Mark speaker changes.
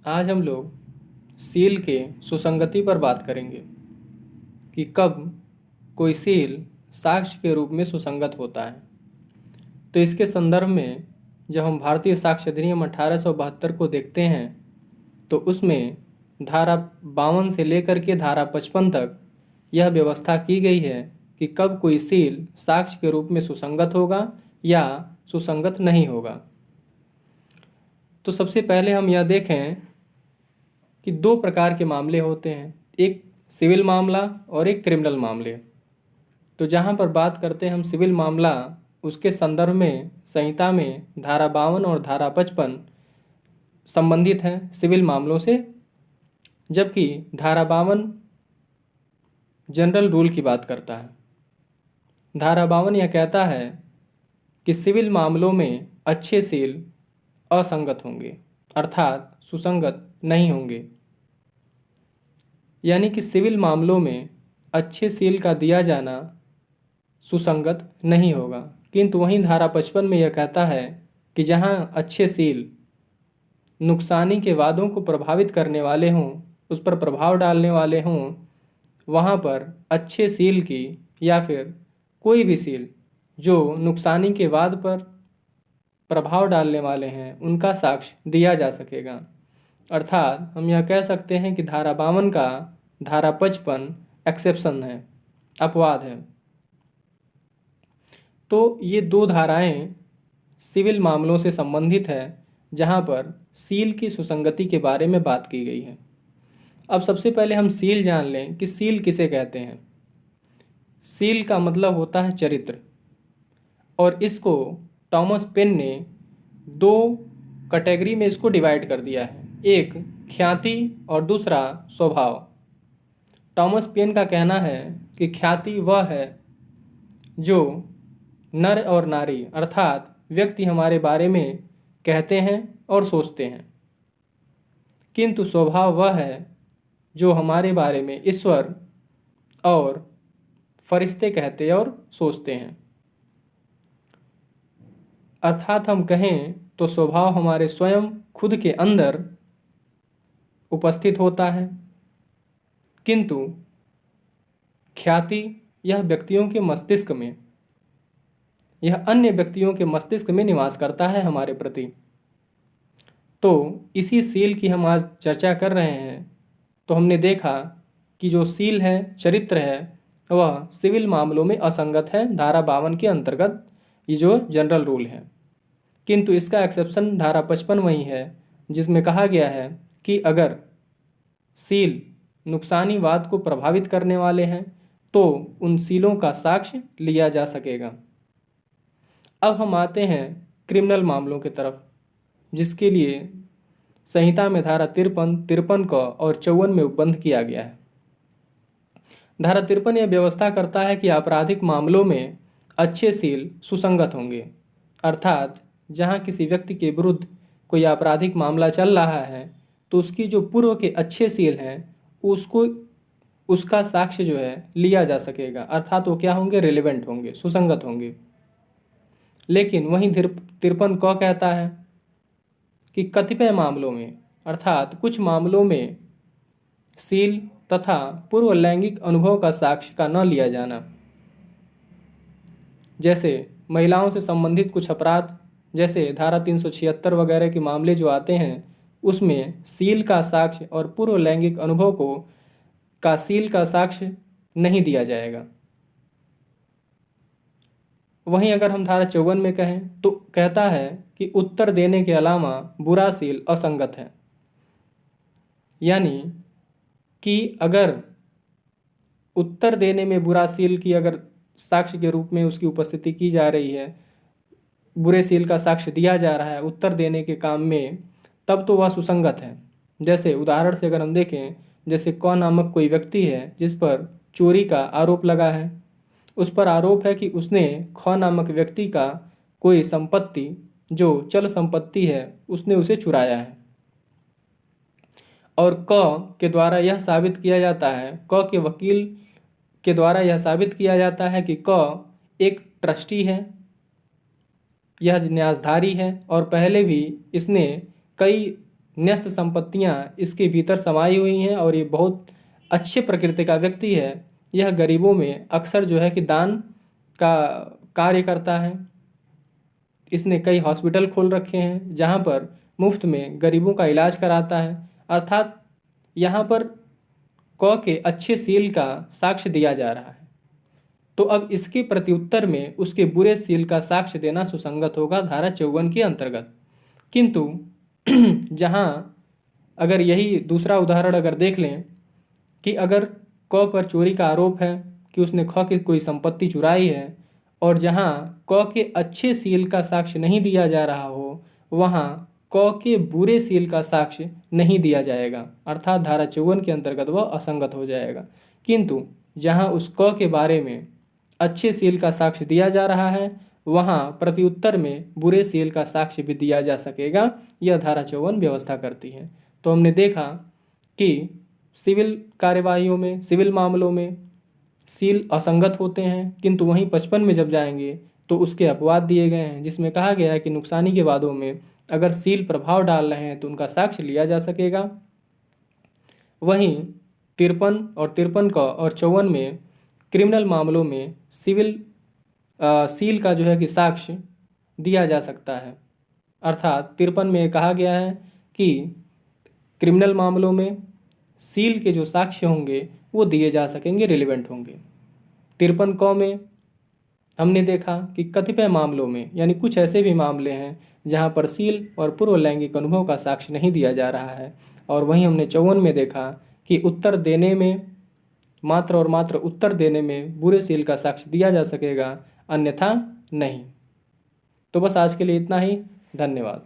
Speaker 1: आज हम लोग सील के सुसंगति पर बात करेंगे कि कब कोई सील साक्ष्य के रूप में सुसंगत होता है। तो इसके संदर्भ में जब हम भारतीय साक्ष्य अधिनियम 1872 को देखते हैं तो उसमें धारा 52 से लेकर के धारा 55 तक यह व्यवस्था की गई है कि कब कोई सील साक्ष्य के रूप में सुसंगत होगा या सुसंगत नहीं होगा। तो सबसे पहले हम यह देखें कि दो प्रकार के मामले होते हैं, एक सिविल मामला और एक क्रिमिनल मामले। तो जहाँ पर बात करते हैं हम सिविल मामला, उसके संदर्भ में संहिता में धारा 52 और धारा 55 संबंधित हैं सिविल मामलों से, जबकि धारा 52 जनरल रूल की बात करता है। धारा 52 यह कहता है कि सिविल मामलों में अच्छे सील असंगत होंगे, अर्थात सुसंगत नहीं होंगे। यानी कि सिविल मामलों में अच्छे सील का दिया जाना सुसंगत नहीं होगा। किंतु वहीं धारा 55 में यह कहता है कि जहां अच्छे सील नुकसानी के वादों को प्रभावित करने वाले हों, उस पर प्रभाव डालने वाले हों, वहां पर अच्छे सील की या फिर कोई भी सील जो नुकसानी के वाद पर प्रभाव डालने वाले हैं, उनका साक्ष्य दिया जा सकेगा। अर्थात हम यह कह सकते हैं कि धारा 52 का धारा 55 एक्सेप्शन है, अपवाद है। तो ये दो धाराएं सिविल मामलों से संबंधित है जहां पर सील की सुसंगति के बारे में बात की गई है। अब सबसे पहले हम सील जान लें कि सील किसे कहते हैं। सील का मतलब होता है चरित्र, और इसको टॉमस पेन ने दो कैटेगरी में इसको डिवाइड कर दिया है, एक ख्याति और दूसरा स्वभाव। टॉमस पेन का कहना है कि ख्याति वह है जो नर और नारी अर्थात व्यक्ति हमारे बारे में कहते हैं और सोचते हैं, किंतु स्वभाव वह है जो हमारे बारे में ईश्वर और फरिश्ते कहते और सोचते हैं। अर्थात हम कहें तो स्वभाव हमारे स्वयं खुद के अंदर उपस्थित होता है, किंतु ख्याति यह व्यक्तियों के मस्तिष्क में, यह अन्य व्यक्तियों के मस्तिष्क में निवास करता है हमारे प्रति। तो इसी सील की हम आज चर्चा कर रहे हैं। तो हमने देखा कि जो सील है, चरित्र है, वह सिविल मामलों में असंगत है धारा 52 के अंतर्गत, ये जो जनरल रूल है। किंतु इसका एक्सेप्शन धारा 55 वही है जिसमें कहा गया है कि अगर सील नुकसानी वाद को प्रभावित करने वाले हैं तो उन सीलों का साक्ष्य लिया जा सकेगा। अब हम आते हैं क्रिमिनल मामलों की तरफ, जिसके लिए संहिता में धारा 53 का और 54 में उपबंध किया गया है। धारा 53 यह व्यवस्था करता है कि आपराधिक मामलों में अच्छे सील सुसंगत होंगे, अर्थात जहां किसी व्यक्ति के विरुद्ध कोई आपराधिक मामला चल रहा है तो उसकी जो पूर्व के अच्छे सील हैं उसको उसका साक्ष्य जो है लिया जा सकेगा, अर्थात वो क्या होंगे, रिलेवेंट होंगे, सुसंगत होंगे। लेकिन वहीं 53 क कहता है कि कतिपय मामलों में, अर्थात कुछ मामलों में सील तथा पूर्व लैंगिक अनुभव का साक्ष्य का न लिया जाना। जैसे महिलाओं से संबंधित कुछ अपराध, जैसे धारा 376 वगैरह के मामले जो आते हैं, उसमें सील का साक्ष्य और पूर्व लैंगिक अनुभव का सील का साक्ष्य नहीं दिया जाएगा। वहीं अगर हम धारा 54 में कहें तो कहता है कि उत्तर देने के अलावा बुरा सील असंगत है। यानी कि अगर उत्तर देने में बुरा सील की अगर साक्ष्य के रूप में उसकी उपस्थिति की जा रही है, बुरे सील का साक्ष्य दिया जा रहा है उत्तर देने के काम में, तब तो वह सुसंगत है। जैसे उदाहरण से अगर हम देखें, जैसे क नामक कोई व्यक्ति है जिस पर चोरी का आरोप लगा है, उस पर आरोप है कि उसने ख नामक व्यक्ति का कोई संपत्ति जो चल संपत्ति है उसने उसे चुराया है, और क के द्वारा यह साबित किया जाता है, क के वकील के द्वारा यह साबित किया जाता है कि क एक ट्रस्टी है, यह न्यासधारी है और पहले भी इसने कई न्यस्त संपत्तियां इसके भीतर समाई हुई हैं और ये बहुत अच्छे प्रकृति का व्यक्ति है। यह गरीबों में अक्सर जो है कि दान का कार्य करता है। इसने कई हॉस्पिटल खोल रखे हैं जहां पर मुफ्त में गरीबों का इलाज कराता है। अर्थात यहाँ पर क के अच्छे सील का साक्ष्य दिया जा रहा है। तो अब इसके प्रत्युत्तर में उसके बुरे सील का साक्ष्य देना सुसंगत होगा धारा 54 के अंतर्गत। किंतु जहाँ अगर यही दूसरा उदाहरण अगर देख लें कि अगर क पर चोरी का आरोप है कि उसने ख की कोई संपत्ति चुराई है और जहाँ क के अच्छे सील का साक्ष्य नहीं दिया जा रहा हो, वहाँ क के बुरे सील का साक्ष्य नहीं दिया जाएगा, अर्थात धारा 54 के अंतर्गत वह असंगत हो जाएगा। किंतु जहाँ उस क के बारे में अच्छे सील का साक्ष्य दिया जा रहा है, वहाँ प्रत्युत्तर में बुरे सील का साक्ष्य भी दिया जा सकेगा। यह धारा 54 व्यवस्था करती है। तो हमने देखा कि सिविल कार्यवाहियों में, सिविल मामलों में सील असंगत होते हैं, किंतु वहीं 55 में जब जाएंगे तो उसके अपवाद दिए गए हैं, जिसमें कहा गया है कि नुकसानी के वादों में अगर सील प्रभाव डाल रहे हैं तो उनका साक्ष्य लिया जा सकेगा। वहीं 53 और 53 का और 54 में क्रिमिनल मामलों में सिविल सील का जो है कि साक्ष्य दिया जा सकता है। अर्थात 53 में कहा गया है कि क्रिमिनल मामलों में सील के जो साक्ष्य होंगे वो दिए जा सकेंगे, रिलेवेंट होंगे। 53 क में हमने देखा कि कतिपय मामलों में, यानी कुछ ऐसे भी मामले हैं जहां पर सील और पूर्व लैंगिक अनुभव का साक्ष्य नहीं दिया जा रहा है। और वहीं हमने 54 में देखा कि उत्तर देने में, मात्र और मात्र उत्तर देने में बुरे सील का साक्ष्य दिया जा सकेगा, अन्यथा नहीं। तो बस आज के लिए इतना ही। धन्यवाद।